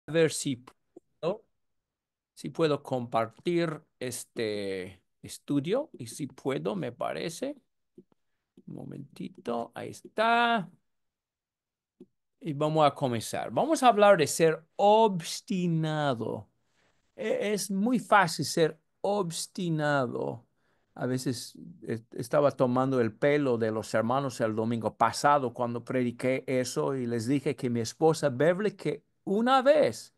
Ver si puedo compartir este estudio y si puedo, me parece. Un momentito, ahí está. Y vamos a comenzar. Vamos a hablar de ser obstinado. Es muy fácil ser obstinado. A veces estaba tomando el pelo de los hermanos el domingo pasado cuando prediqué eso y les dije que mi esposa Beverly, que una vez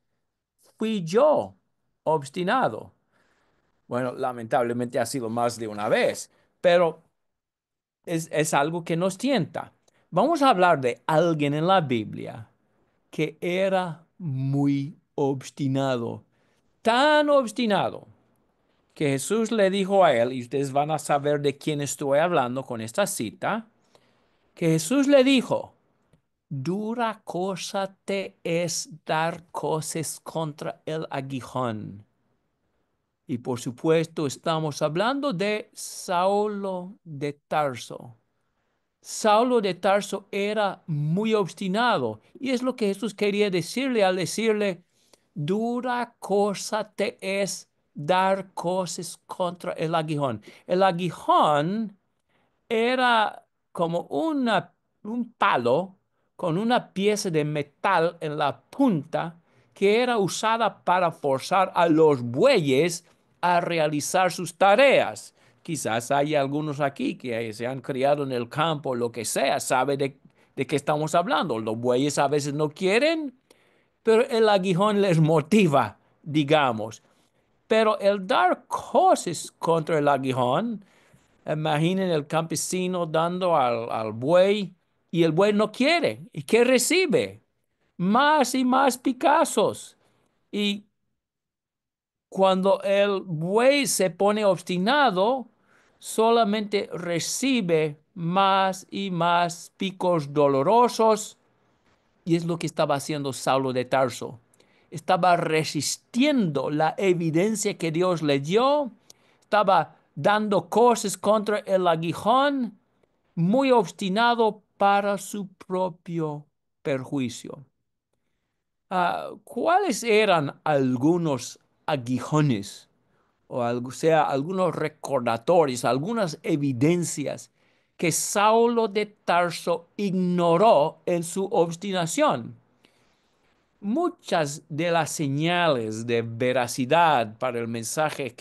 fui yo obstinado. Bueno, lamentablemente ha sido más de una vez, pero es algo que nos tienta. Vamos a hablar de alguien en la Biblia que era muy obstinado, tan obstinado que Jesús le dijo a él, y ustedes van a saber de quién estoy hablando con esta cita, que Jesús le dijo, dura cosa te es dar cosas contra el aguijón. Y por supuesto estamos hablando de Saulo de Tarso. Saulo de Tarso era muy obstinado y es lo que Jesús quería decirle al decirle, dura cosa te es dar cosas contra el aguijón. El aguijón era como un palo con una pieza de metal en la punta que era usada para forzar a los bueyes a realizar sus tareas. Quizás hay algunos aquí que se han criado en el campo, lo que sea, sabe de qué estamos hablando. Los bueyes a veces no quieren, pero el aguijón les motiva, digamos. Pero el dar cosas contra el aguijón. Imaginen el campesino dando al buey y el buey no quiere. ¿Y qué recibe? Más y más picazos. Y cuando el buey se pone obstinado, solamente recibe más y más picos dolorosos. Y es lo que estaba haciendo Saulo de Tarso. Estaba resistiendo la evidencia que Dios le dio. Estaba dando cosas contra el aguijón, muy obstinado para su propio perjuicio. ¿Cuáles eran algunos aguijones o sea, algunos recordatorios, algunas evidencias que Saulo de Tarso ignoró en su obstinación? Muchas de las señales de veracidad para el mensaje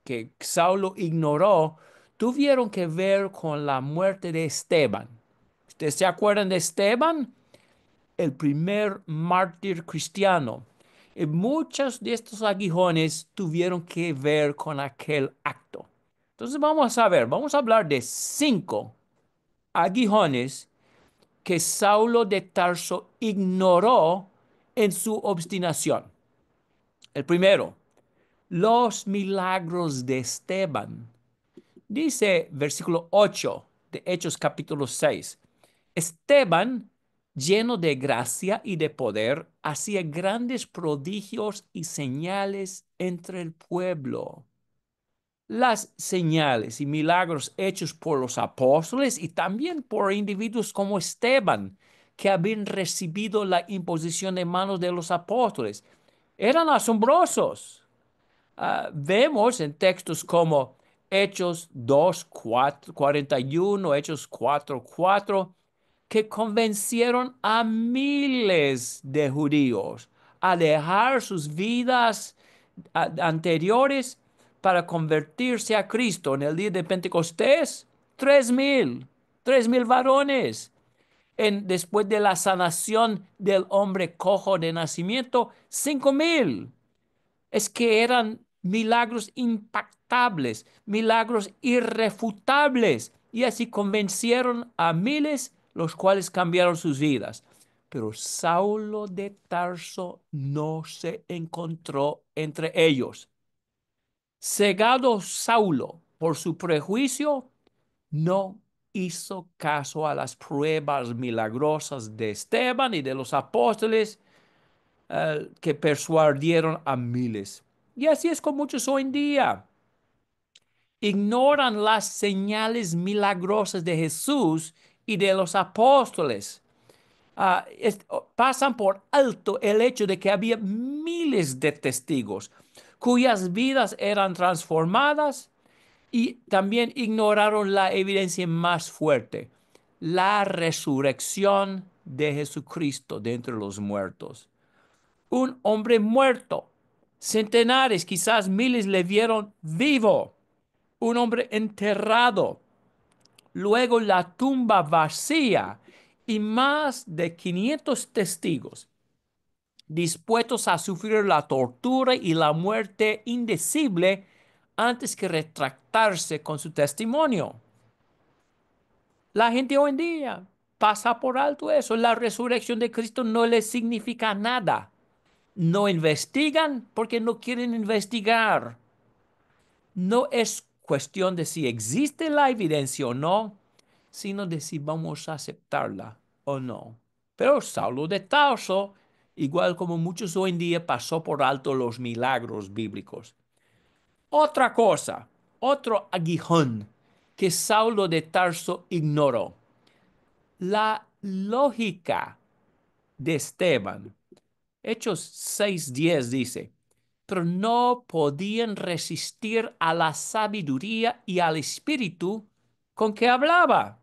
que Saulo ignoró tuvieron que ver con la muerte de Esteban. ¿Ustedes se acuerdan de Esteban? El primer mártir cristiano. Y muchos de estos aguijones tuvieron que ver con aquel acto. Entonces vamos a hablar de 5 aguijones que Saulo de Tarso ignoró en su obstinación. El primero, los milagros de Esteban. Dice versículo 8 de Hechos capítulo 6. Esteban, lleno de gracia y de poder, hacía grandes prodigios y señales entre el pueblo. Las señales y milagros hechos por los apóstoles y también por individuos como Esteban, que habían recibido la imposición de manos de los apóstoles, eran asombrosos. Vemos en textos como Hechos 2, 41, Hechos 4, 4, que convencieron a miles de judíos a dejar sus vidas anteriores para convertirse a Cristo. En el día de Pentecostés, 3,000, 3,000 varones. Después de la sanación del hombre cojo de nacimiento, 5,000. Es que eran milagros impactables, milagros irrefutables, y así convencieron a miles, los cuales cambiaron sus vidas. Pero Saulo de Tarso no se encontró entre ellos. Cegado Saulo por su prejuicio, no hizo caso a las pruebas milagrosas de Esteban y de los apóstoles, que persuadieron a miles. Y así es con muchos hoy en día. Ignoran las señales milagrosas de Jesús y de los apóstoles. pasan por alto el hecho de que había miles de testigos cuyas vidas eran transformadas y también ignoraron la evidencia más fuerte, la resurrección de Jesucristo de entre los muertos. Un hombre muerto. Centenares, quizás miles le vieron vivo. Un hombre enterrado. Luego la tumba vacía y más de 500 testigos dispuestos a sufrir la tortura y la muerte indecible antes que retractarse con su testimonio. La gente hoy en día pasa por alto eso. La resurrección de Cristo no les significa nada. No investigan porque no quieren investigar. No es cuestión de si existe la evidencia o no, sino de si vamos a aceptarla o no. Pero Saulo de Tarso, igual como muchos hoy en día, pasó por alto los milagros bíblicos. Otra cosa, otro aguijón que Saulo de Tarso ignoró, la lógica de Esteban. Hechos 6:10 dice, pero no podían resistir a la sabiduría y al espíritu con que hablaba.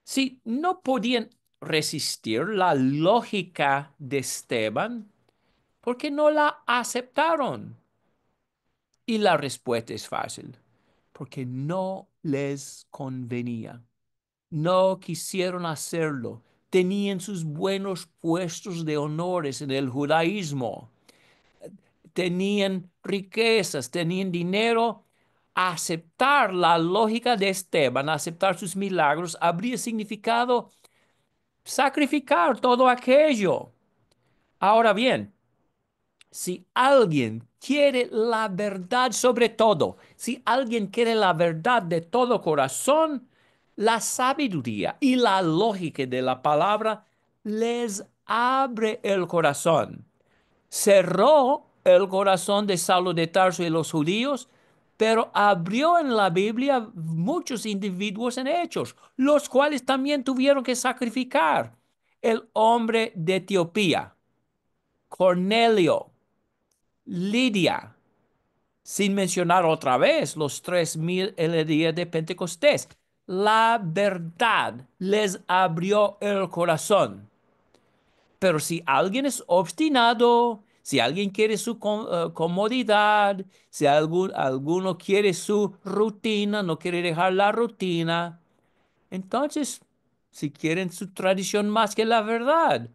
Si no podían resistir la lógica de Esteban, ¿por qué no la aceptaron? Y la respuesta es fácil, porque no les convenía. No quisieron hacerlo. Tenían sus buenos puestos de honores en el judaísmo. Tenían riquezas, tenían dinero. Aceptar la lógica de Esteban, aceptar sus milagros, habría significado sacrificar todo aquello. Ahora bien, si alguien quiere la verdad sobre todo, si alguien quiere la verdad de todo corazón, la sabiduría y la lógica de la palabra les abre el corazón. Cerró el corazón de Saulo de Tarso y los judíos, pero abrió en la Biblia muchos individuos en hechos, los cuales también tuvieron que sacrificar. El hombre de Etiopía, Cornelio, Lidia, sin mencionar otra vez los 3,000 en el día de Pentecostés. La verdad les abrió el corazón. Pero si alguien es obstinado, si alguien quiere su comodidad, si alguno quiere su rutina, no quiere dejar la rutina, entonces, si quieren su tradición más que la verdad,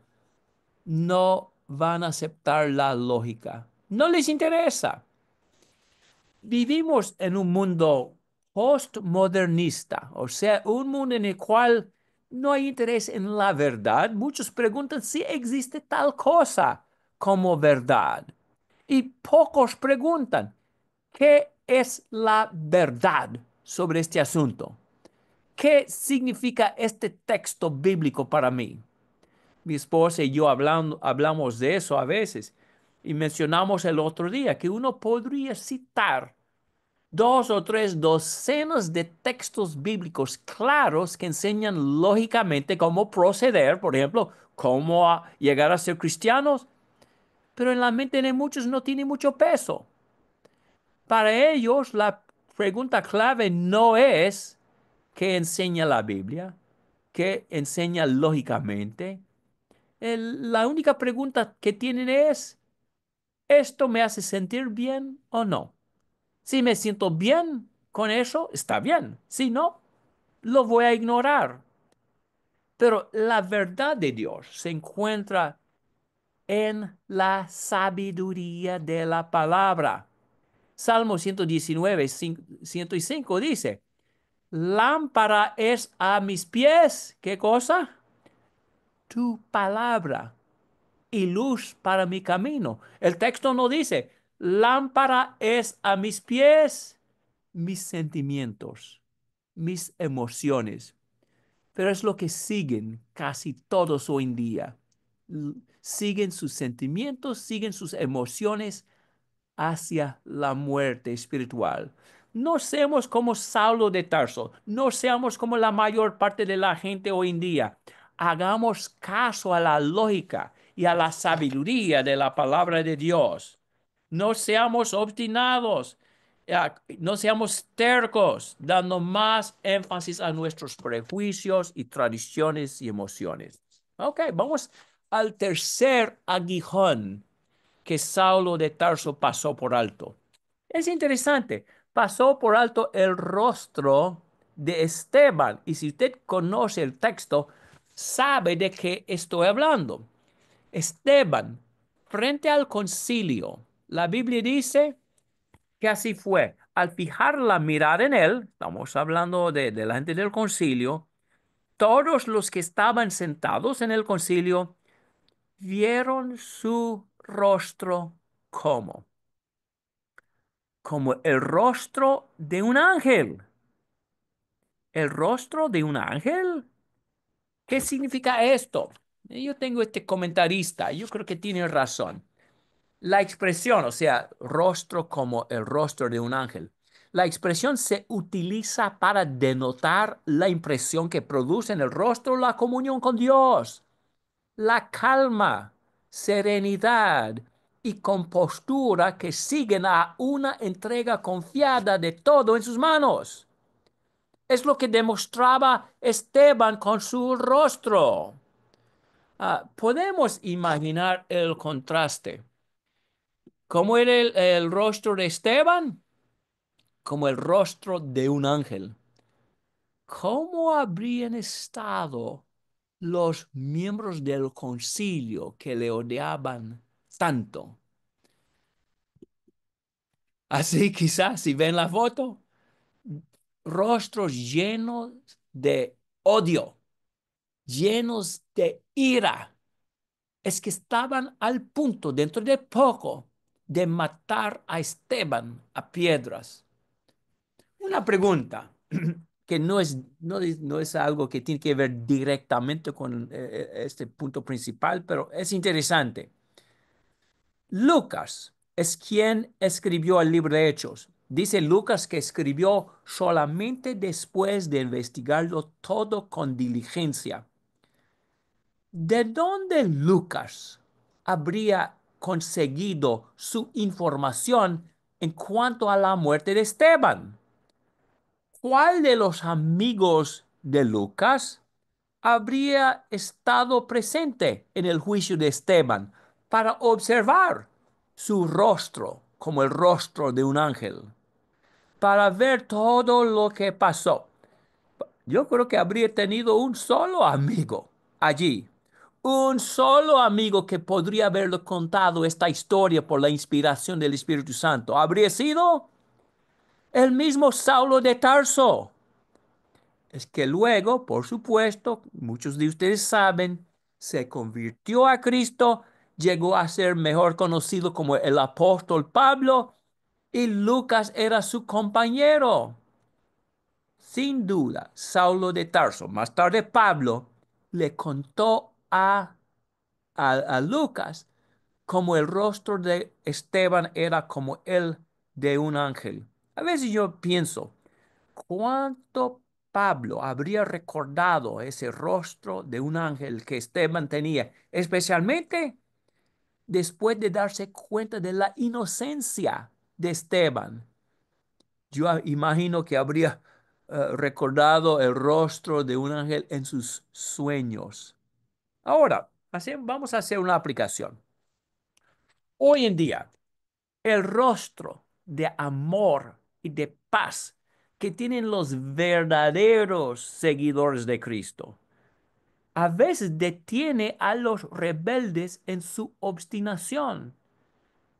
no van a aceptar la lógica. No les interesa. Vivimos en un mundo postmodernista, o sea, un mundo en el cual no hay interés en la verdad. Muchos preguntan si existe tal cosa como verdad. Y pocos preguntan, ¿qué es la verdad sobre este asunto? ¿Qué significa este texto bíblico para mí? Mi esposa y yo hablamos de eso a veces y mencionamos el otro día que uno podría citar 2 o 3 docenas de textos bíblicos claros que enseñan lógicamente cómo proceder, por ejemplo, cómo llegar a ser cristianos, pero en la mente de muchos no tiene mucho peso. Para ellos, la pregunta clave no es qué enseña la Biblia, qué enseña lógicamente. La única pregunta que tienen es, ¿esto me hace sentir bien o no? Si me siento bien con eso, está bien. Si no, lo voy a ignorar. Pero la verdad de Dios se encuentra en la sabiduría de la palabra. Salmo 119, 105 dice, lámpara es a mis pies. ¿Qué cosa? Tu palabra y luz para mi camino. El texto no dice, lámpara es a mis pies mis sentimientos, mis emociones, pero es lo que siguen casi todos hoy en día. Siguen sus sentimientos, siguen sus emociones hacia la muerte espiritual. No seamos como Saulo de Tarso, no seamos como la mayor parte de la gente hoy en día. hagamos caso a la lógica y a la sabiduría de la palabra de Dios. No seamos obstinados, no seamos tercos, dando más énfasis a nuestros prejuicios y tradiciones y emociones. Ok, vamos al tercer aguijón que Saulo de Tarso pasó por alto. Es interesante, pasó por alto el rostro de Esteban. Y si usted conoce el texto, sabe de qué estoy hablando. Esteban, frente al concilio, la Biblia dice que así fue. Al fijar la mirada en él, estamos hablando de la gente del concilio, todos los que estaban sentados en el concilio vieron su rostro como, como el rostro de un ángel. ¿El rostro de un ángel? ¿Qué significa esto? Yo tengo este comentarista, yo creo que tiene razón. La expresión, o sea, rostro como el rostro de un ángel, la expresión se utiliza para denotar la impresión que produce en el rostro la comunión con Dios, la calma, serenidad y compostura que siguen a una entrega confiada de todo en sus manos. Es lo que demostraba Esteban con su rostro. Podemos imaginar el contraste. ¿Cómo era el rostro de Esteban? Como el rostro de un ángel. ¿Cómo habrían estado los miembros del concilio que le odiaban tanto? Así quizás, si ven la foto, rostros llenos de odio, llenos de ira. Es que estaban al punto, dentro de poco, de matar a Esteban a piedras. Una pregunta que no es algo que tiene que ver directamente con este punto principal, pero es interesante. Lucas es quien escribió el libro de Hechos. Dice Lucas que escribió solamente después de investigarlo todo con diligencia. ¿De dónde Lucas habría conseguido su información en cuanto a la muerte de Esteban? ¿Cuál de los amigos de Lucas habría estado presente en el juicio de Esteban para observar su rostro como el rostro de un ángel, para ver todo lo que pasó? Yo creo que habría tenido un solo amigo allí, un solo amigo que podría haberle contado esta historia por la inspiración del Espíritu Santo. Habría sido el mismo Saulo de Tarso. Es que luego, por supuesto, muchos de ustedes saben, se convirtió a Cristo, llegó a ser mejor conocido como el apóstol Pablo y Lucas era su compañero. Sin duda, Saulo de Tarso, más tarde Pablo, le contó a Lucas como el rostro de Esteban era como el de un ángel. A veces yo pienso, ¿cuánto Pablo habría recordado ese rostro de un ángel que Esteban tenía, especialmente después de darse cuenta de la inocencia de Esteban? Yo imagino que habría recordado el rostro de un ángel en sus sueños. Ahora, vamos a hacer una aplicación. Hoy en día, el rostro de amor y de paz que tienen los verdaderos seguidores de Cristo a veces detiene a los rebeldes en su obstinación.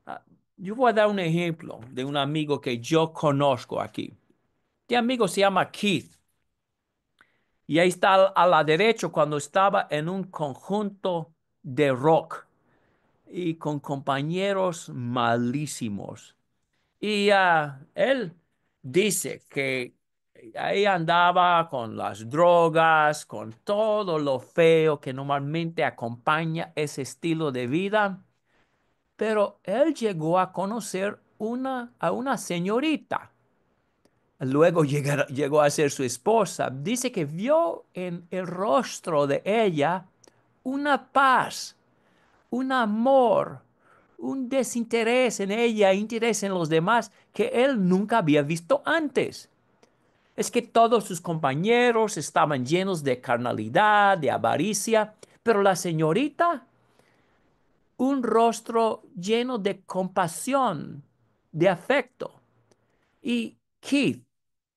Ah, Yo voy a dar un ejemplo de un amigo que yo conozco aquí. Este amigo se llama Keith y ahí está a la derecha cuando estaba en un conjunto de rock y con compañeros malísimos. Y él dice que ahí andaba con las drogas, con todo lo feo que normalmente acompaña ese estilo de vida, pero él llegó a conocer a una señorita Luego llegó a ser su esposa. Dice que vio en el rostro de ella una paz, un amor, un desinterés en ella, interés en los demás que él nunca había visto antes. Es que todos sus compañeros estaban llenos de carnalidad, de avaricia, pero la señorita, un rostro lleno de compasión, de afecto. Y Keith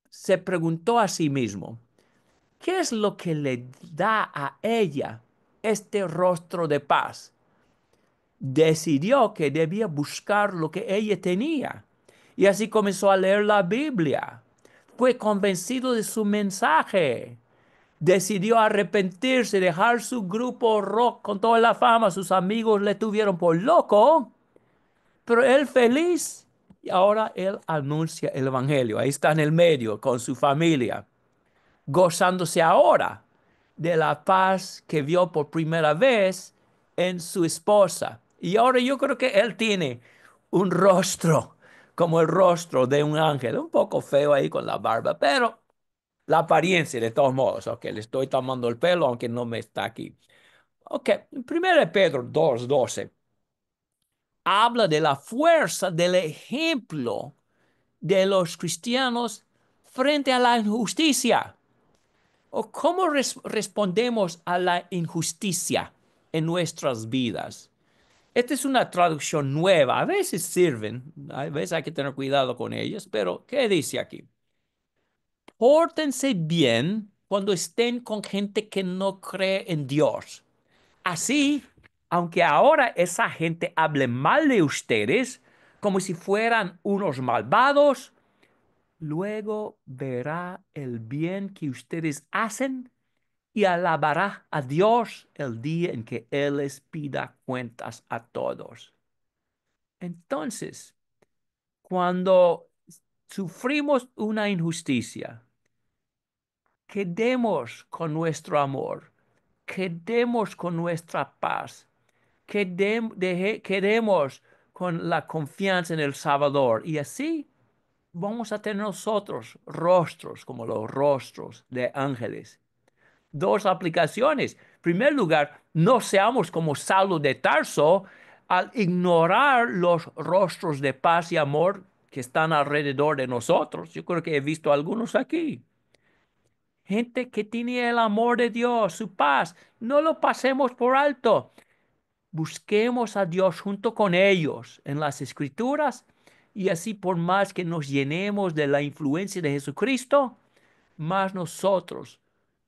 se preguntó a sí mismo, ¿qué es lo que le da a ella este rostro de paz? Decidió que debía buscar lo que ella tenía. Y así comenzó a leer la Biblia. Fue convencido de su mensaje. Decidió arrepentirse, dejar su grupo rock con toda la fama. Sus amigos le tuvieron por loco, pero él feliz. Y ahora él anuncia el Evangelio. Ahí está en el medio con su familia, gozándose ahora de la paz que vio por primera vez en su esposa. Y ahora yo creo que él tiene un rostro como el rostro de un ángel, un poco feo ahí con la barba, pero la apariencia de todos modos. Ok, le estoy tomando el pelo aunque no me está aquí. Ok, 1 Pedro 2:12 habla de la fuerza del ejemplo de los cristianos frente a la injusticia. ¿O cómo respondemos a la injusticia en nuestras vidas? Esta es una traducción nueva. A veces sirven, a veces hay que tener cuidado con ellas, pero ¿qué dice aquí? Pórtense bien cuando estén con gente que no cree en Dios. Así, aunque ahora esa gente hable mal de ustedes como si fueran unos malvados, luego verá el bien que ustedes hacen y alabará a Dios el día en que Él les pida cuentas a todos. Entonces, cuando sufrimos una injusticia, quedemos con nuestro amor, quedemos con nuestra paz, quedemos con la confianza en el Salvador y así vamos a tener nosotros rostros como los rostros de ángeles. Dos aplicaciones. En primer lugar, no seamos como Saulo de Tarso al ignorar los rostros de paz y amor que están alrededor de nosotros. Yo creo que he visto algunos aquí. Gente que tiene el amor de Dios, su paz. No lo pasemos por alto. Busquemos a Dios junto con ellos en las Escrituras y así por más que nos llenemos de la influencia de Jesucristo, más nosotros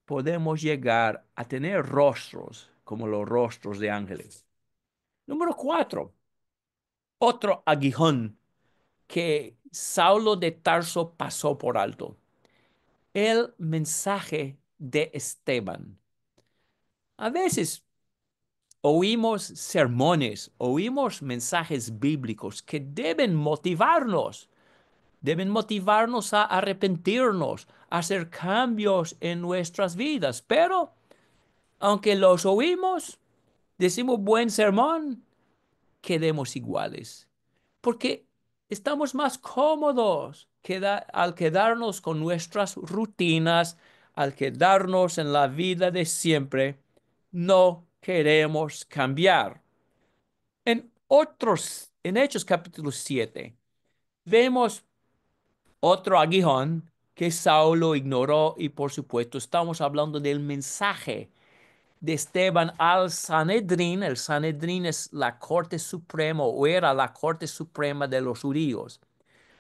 podemos llegar a tener rostros como los rostros de ángeles. Número 4, otro aguijón que Saulo de Tarso pasó por alto. El mensaje de Esteban. A veces oímos sermones, oímos mensajes bíblicos que deben motivarnos a arrepentirnos, a hacer cambios en nuestras vidas, pero aunque los oímos, decimos buen sermón, quedemos iguales, porque estamos más cómodos al quedarnos con nuestras rutinas, al quedarnos en la vida de siempre, no queremos cambiar. En Hechos capítulo 7, vemos otro aguijón que Saulo ignoró y por supuesto estamos hablando del mensaje de Esteban al Sanedrín. El Sanedrín es la corte suprema o era la corte suprema de los judíos.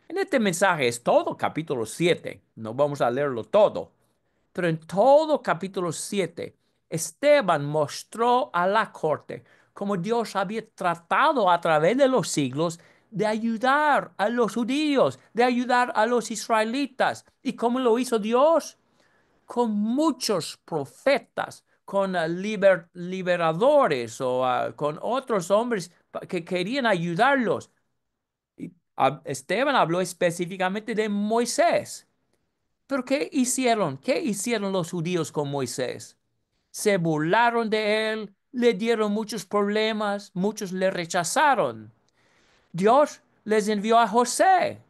En este mensaje es todo capítulo 7, no vamos a leerlo todo, pero en todo capítulo 7, Esteban mostró a la corte cómo Dios había tratado a través de los siglos de ayudar a los judíos, de ayudar a los israelitas. ¿Y cómo lo hizo Dios? Con muchos profetas, con liberadores o con otros hombres que querían ayudarlos. Esteban habló específicamente de Moisés. Pero ¿qué hicieron? ¿Qué hicieron los judíos con Moisés? Se burlaron de él, le dieron muchos problemas, muchos le rechazaron. Dios les envió a José.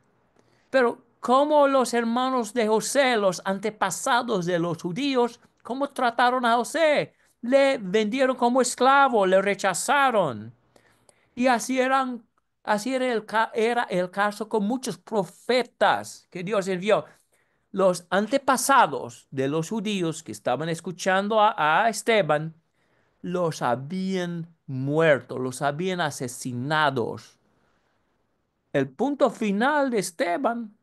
Pero cómo los hermanos de José, los antepasados de los judíos, cómo trataron a José. Le vendieron como esclavo, le rechazaron. Y era el caso con muchos profetas que Dios envió. Los antepasados de los judíos que estaban escuchando a Esteban, los habían muerto, los habían asesinados. El punto final de Esteban: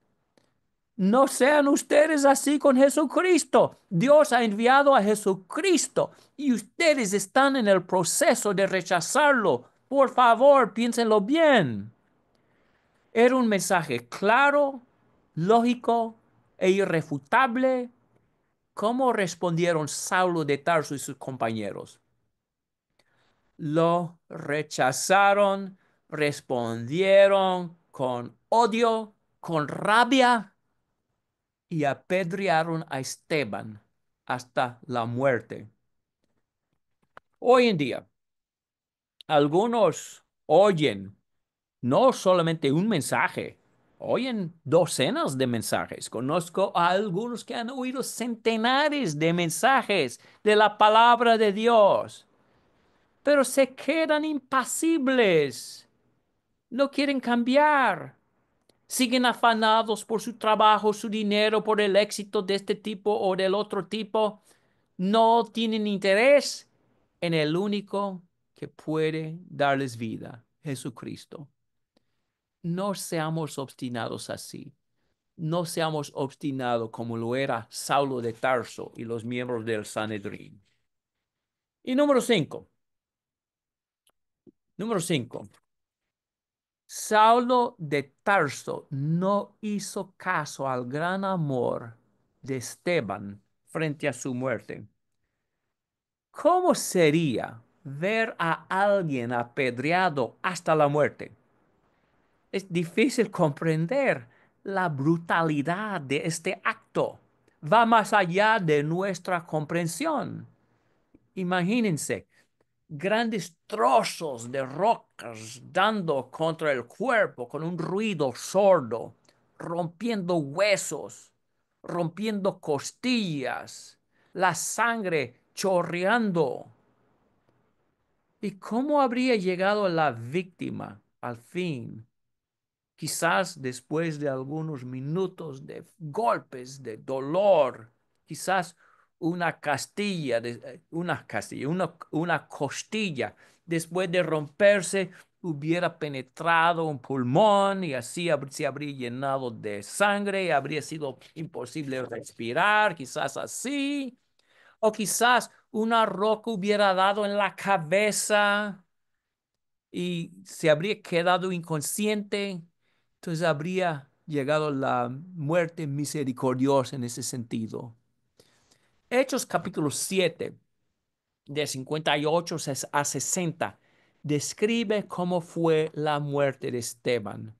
no sean ustedes así con Jesucristo. Dios ha enviado a Jesucristo y ustedes están en el proceso de rechazarlo. Por favor, piénsenlo bien. Era un mensaje claro, lógico e irrefutable. ¿Cómo respondieron Saulo de Tarso y sus compañeros? Lo rechazaron, respondieron con odio, con rabia y apedrearon a Esteban hasta la muerte. Hoy en día, algunos oyen no solamente un mensaje, oyen docenas de mensajes. Conozco a algunos que han oído centenares de mensajes de la palabra de Dios, pero se quedan impasibles, no quieren cambiar. Siguen afanados por su trabajo, su dinero, por el éxito de este tipo o del otro tipo. No tienen interés en el único que puede darles vida, Jesucristo. No seamos obstinados así. No seamos obstinados como lo era Saulo de Tarso y los miembros del Sanedrín. Y número 5. Saulo de Tarso no hizo caso al gran amor de Esteban frente a su muerte. ¿Cómo sería ver a alguien apedreado hasta la muerte? Es difícil comprender la brutalidad de este acto. Va más allá de nuestra comprensión. Imagínense grandes trozos de rocas dando contra el cuerpo con un ruido sordo, rompiendo huesos, rompiendo costillas, la sangre chorreando. ¿Y cómo habría llegado la víctima al fin? Quizás después de algunos minutos de golpes, de dolor, quizás una costilla, después de romperse, hubiera penetrado un pulmón y así se habría llenado de sangre y habría sido imposible respirar, quizás así. O quizás una roca hubiera dado en la cabeza y se habría quedado inconsciente. Entonces habría llegado la muerte misericordiosa en ese sentido. Hechos capítulo 7, de 58 a 60, describe cómo fue la muerte de Esteban.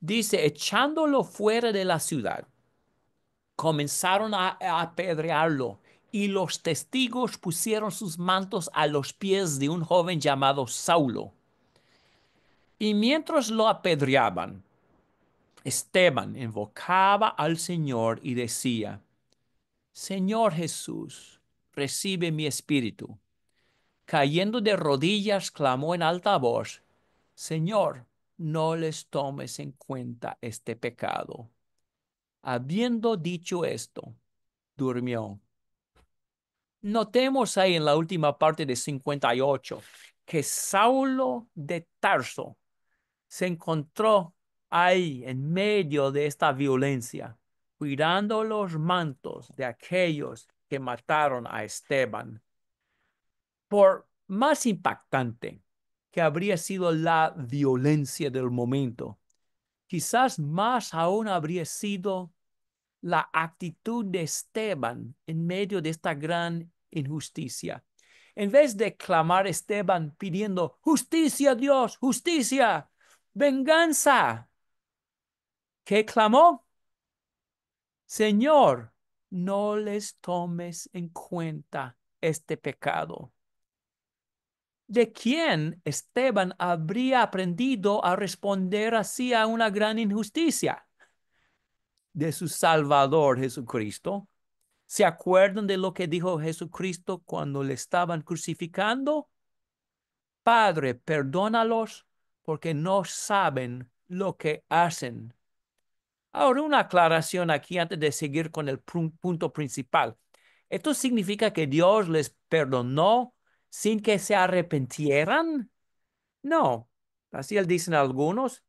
Dice: echándolo fuera de la ciudad, comenzaron a apedrearlo, y los testigos pusieron sus mantos a los pies de un joven llamado Saulo. Y mientras lo apedreaban, Esteban invocaba al Señor y decía: Señor Jesús, recibe mi espíritu. Cayendo de rodillas, clamó en alta voz: Señor, no les tomes en cuenta este pecado. Habiendo dicho esto, durmió. Notemos ahí en la última parte de 58 que Saulo de Tarso se encontró ahí en medio de esta violencia, cuidando los mantos de aquellos que mataron a Esteban. Por más impactante que habría sido la violencia del momento, quizás más aún habría sido la actitud de Esteban en medio de esta gran injusticia. En vez de clamar Esteban pidiendo justicia, Dios, justicia, venganza, ¿qué clamó? Señor, no les tomes en cuenta este pecado. ¿De quién Esteban habría aprendido a responder así a una gran injusticia? de su Salvador Jesucristo. ¿Se acuerdan de lo que dijo Jesucristo cuando le estaban crucificando? Padre, perdónalos porque no saben lo que hacen. Ahora, una aclaración aquí antes de seguir con el punto principal. ¿Esto significa que Dios les perdonó sin que se arrepintieran? No, así él dicen algunos.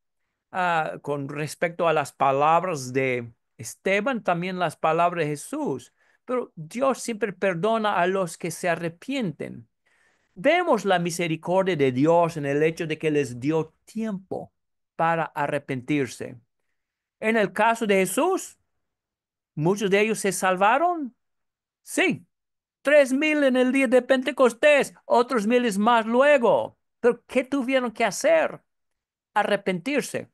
Con respecto a las palabras de Esteban, también las palabras de Jesús. Pero Dios siempre perdona a los que se arrepienten. Vemos la misericordia de Dios en el hecho de que les dio tiempo para arrepentirse. En el caso de Jesús, muchos de ellos se salvaron. Sí, 3,000 en el día de Pentecostés, otros miles más luego. Pero ¿qué tuvieron que hacer? Arrepentirse.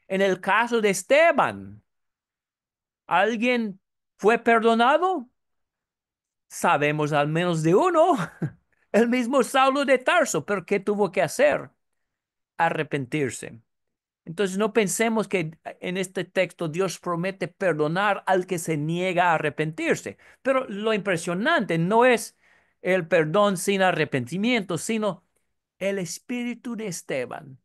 En el caso de Esteban, ¿alguien fue perdonado? Sabemos al menos de uno, el mismo Saulo de Tarso, pero ¿qué tuvo que hacer? Arrepentirse. Entonces no pensemos que en este texto Dios promete perdonar al que se niega a arrepentirse, pero lo impresionante no es el perdón sin arrepentimiento, sino el espíritu de Esteban,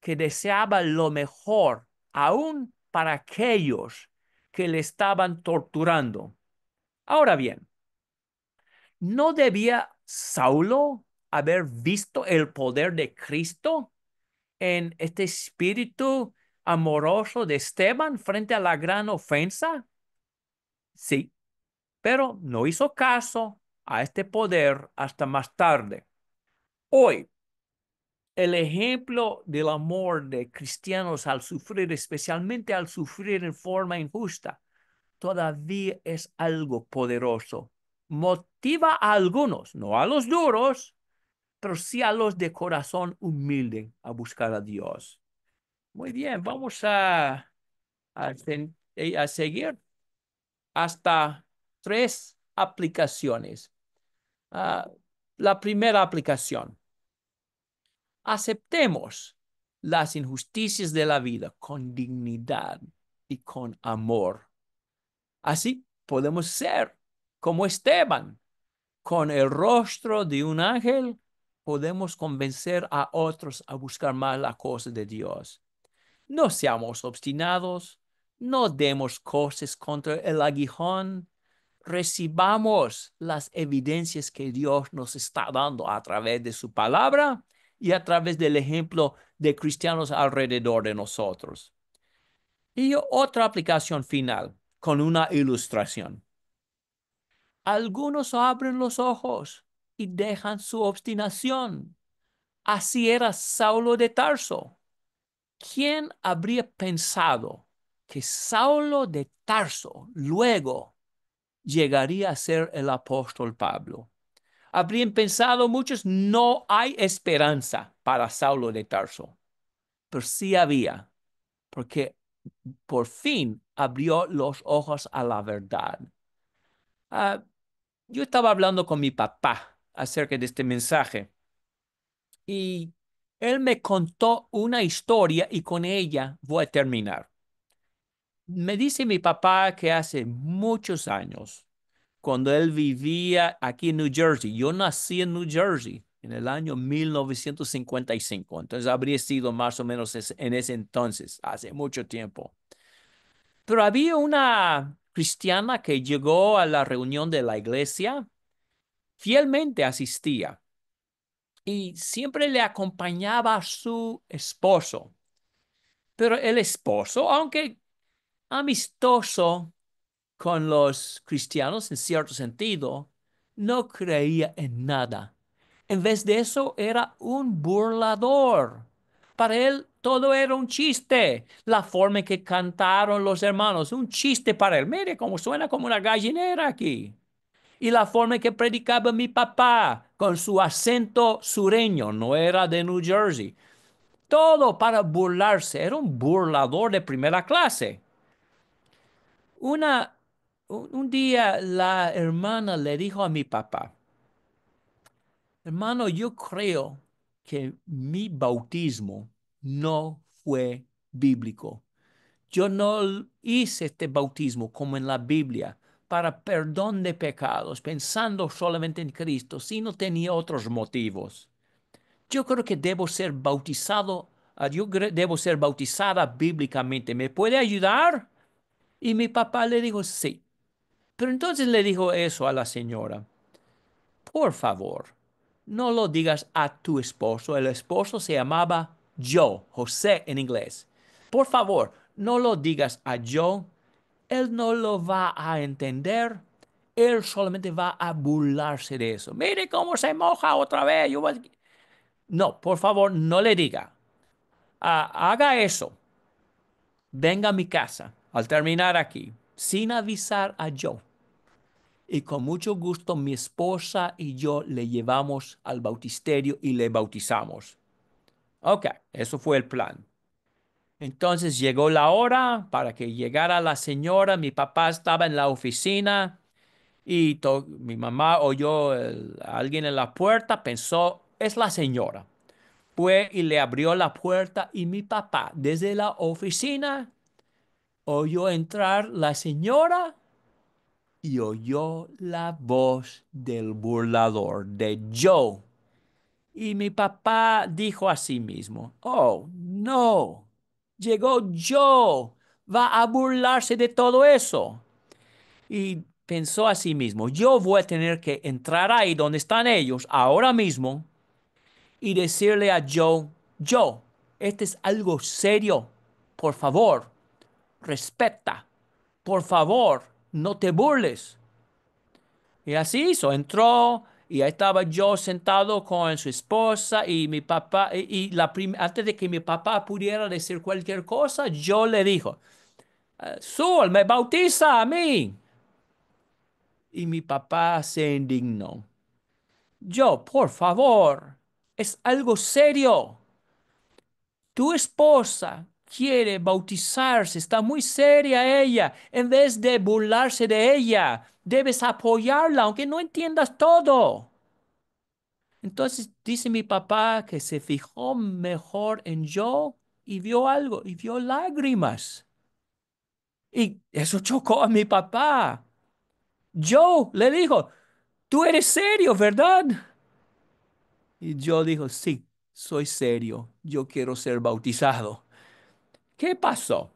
que deseaba lo mejor aún para aquellos que le estaban torturando. Ahora bien, ¿no debía Saulo haber visto el poder de Cristo en este espíritu amoroso de Esteban frente a la gran ofensa? Sí, pero no hizo caso a este poder hasta más tarde. Hoy, el ejemplo del amor de cristianos al sufrir, especialmente al sufrir en forma injusta, todavía es algo poderoso. Motiva a algunos, no a los duros, pero sí a los de corazón humilde a buscar a Dios. Muy bien, vamos a seguir hasta tres aplicaciones. Ah, la primera aplicación, aceptemos las injusticias de la vida con dignidad y con amor. Así podemos ser como Esteban. Con el rostro de un ángel podemos convencer a otros a buscar más la cosa de Dios. No seamos obstinados, no demos cosas contra el aguijón, recibamos las evidencias que Dios nos está dando a través de su palabra y a través del ejemplo de cristianos alrededor de nosotros. Y otra aplicación final con una ilustración. Algunos abren los ojos y dejan su obstinación. Así era Saulo de Tarso. ¿Quién habría pensado que Saulo de Tarso luego llegaría a ser el apóstol Pablo? Habrían pensado muchos, no hay esperanza para Saulo de Tarso, pero sí había, porque por fin abrió los ojos a la verdad. Ah, yo estaba hablando con mi papá acerca de este mensaje y él me contó una historia y con ella voy a terminar. Me dice mi papá que hace muchos años, cuando él vivía aquí en New Jersey, yo nací en New Jersey en el año 1955, entonces habría sido más o menos en ese entonces, hace mucho tiempo. Pero había una cristiana que llegó a la reunión de la iglesia, fielmente asistía y siempre le acompañaba a su esposo. Pero el esposo, aunque amistoso con los cristianos en cierto sentido, no creía en nada. En vez de eso, era un burlador. Para él todo era un chiste. La forma en que cantaron los hermanos, un chiste para él. Mire cómo suena como una gallinera aquí. Y la forma en que predicaba mi papá, con su acento sureño, no era de New Jersey. Todo para burlarse. Era un burlador de primera clase. Una, un día la hermana le dijo a mi papá, hermano, yo creo que mi bautismo no fue bíblico. Yo no hice este bautismo como en la Biblia para perdón de pecados, pensando solamente en Cristo, sino tenía otros motivos. Yo creo que debo ser bautizado, debo ser bautizada bíblicamente. ¿Me puede ayudar? Y mi papá le dijo sí. Pero entonces le dijo eso a la señora. Por favor, no lo digas a tu esposo. El esposo se llamaba Joe, José en inglés. Por favor, no lo digas a Joe. Él no lo va a entender. Él solamente va a burlarse de eso. Mire cómo se moja otra vez. No, por favor, no le diga. Haga eso. Venga a mi casa al terminar aquí, sin avisar a Joe. Y con mucho gusto mi esposa y yo le llevamos al bautisterio y le bautizamos. Ok, eso fue el plan. Entonces llegó la hora para que llegara la señora. Mi papá estaba en la oficina y mi mamá oyó a alguien en la puerta, pensó, es la señora. Fue y le abrió la puerta y mi papá desde la oficina oyó entrar la señora y oyó la voz del burlador de Joe. Y mi papá dijo a sí mismo, oh, no, llegó Joe, va a burlarse de todo eso. Y pensó a sí mismo, yo voy a tener que entrar ahí donde están ellos ahora mismo y decirle a Joe, Joe, este es algo serio, por favor, respeta, por favor, no te burles. Y así hizo, entró y ahí estaba yo sentado con su esposa y mi papá, antes de que mi papá pudiera decir cualquier cosa, yo le dijo, Sul, me bautiza a mí. Y mi papá se indignó. Yo, por favor, es algo serio. Tu esposa quiere bautizarse, está muy seria ella. En vez de burlarse de ella, debes apoyarla, aunque no entiendas todo. Entonces dice mi papá que se fijó mejor en yo y vio algo, y vio lágrimas. Y eso chocó a mi papá. Joe le dijo, tú eres serio, ¿verdad? Y yo dijo, sí, soy serio, yo quiero ser bautizado. ¿Qué pasó?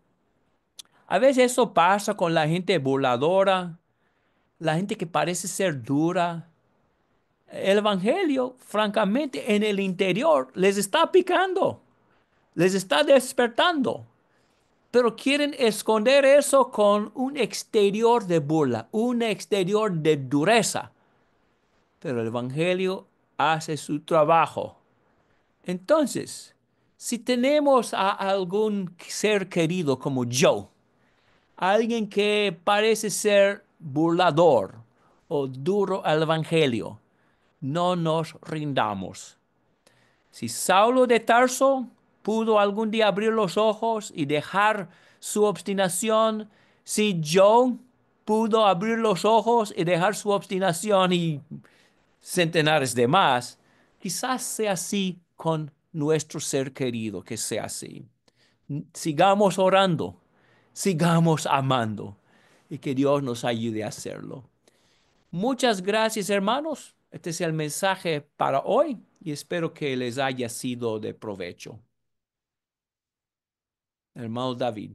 A veces eso pasa con la gente burladora, la gente que parece ser dura. El evangelio, francamente, en el interior les está picando, les está despertando, pero quieren esconder eso con un exterior de burla, un exterior de dureza. Pero el evangelio hace su trabajo. Entonces, si tenemos a algún ser querido como Joe, alguien que parece ser burlador o duro al evangelio, no nos rindamos. Si Saulo de Tarso pudo algún día abrir los ojos y dejar su obstinación, si Joe pudo abrir los ojos y dejar su obstinación y centenares de más, quizás sea así con nuestro ser querido, que sea así. Sigamos orando, sigamos amando y que Dios nos ayude a hacerlo. Muchas gracias, hermanos. Este es el mensaje para hoy y espero que les haya sido de provecho. Hermano David.